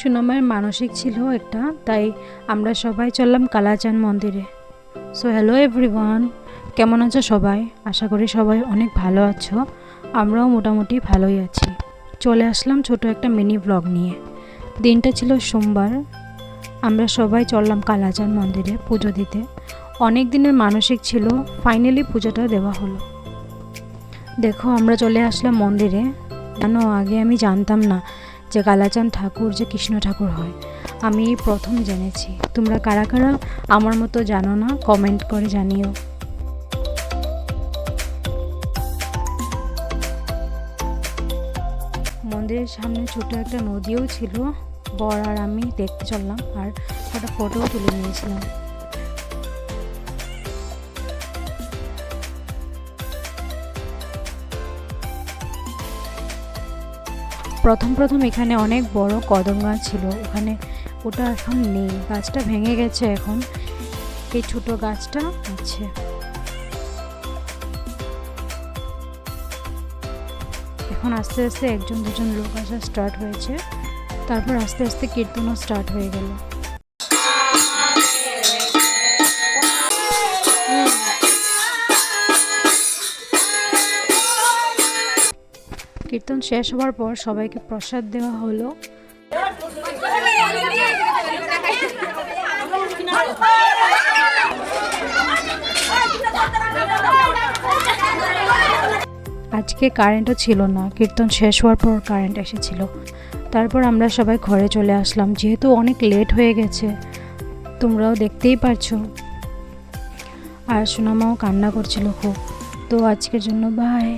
সুনামের মানসিক ছিল একটা, তাই আমরা সবাই চললাম কালাচাঁদ মন্দিরে। সো হ্যালো এভরিওয়ান, কেমন আছো সবাই? আশা করি সবাই অনেক ভালো আছো। আমরাও মোটামুটি ভালোই আছি। চলে আসলাম ছোট একটা মিনি ব্লগ নিয়ে। দিনটা ছিল সোমবার। আমরা সবাই চললাম কালাচাঁদ মন্দিরে পুজো দিতে। অনেক দিনের মানসিক ছিল, ফাইনালি পুজোটা দেওয়া হলো। দেখো আমরা চলে আসলাম মন্দিরে। জানো, আগে আমি জানতাম না যে কালাচাঁদ ঠাকুর যে কৃষ্ণ ঠাকুর হয়। আমি প্রথম জেনেছি। তোমরা কারা কারা আমার মতো জানো না, কমেন্ট করে জানিও। মন্দিরের সামনে ছোট একটা নদীও ছিল। বর আর আমি দেখতে চললাম আর একটা ফটোও তুলে নিয়েছিলাম। প্রথম এখানে অনেক বড় কদম গাছ ছিল, ওটা এখন নেই, গাছটা ভেঙে গেছে। এখন এই ছোট গাছটা আছে। এখন আস্তে আস্তে একজন দুজন লোক আসা স্টার্ট হয়েছে, তারপর আস্তে আস্তে কীর্তনও স্টার্ট হয়ে গেল। কীর্তন শেষ হওয়ার পর সবাইকে প্রসাদ দেওয়া হলো। আজকে কারেন্টও ছিল না, কীর্তন শেষ হওয়ার পর কারেন্ট এসেছিল। তারপর আমরা সবাই ঘরে চলে আসলাম, যেহেতু অনেক লেট হয়ে গেছে, তোমরাও দেখতেই পারছো। আর সোনামাও কান্না করছিল খুব। তো আজকের জন্য বাই।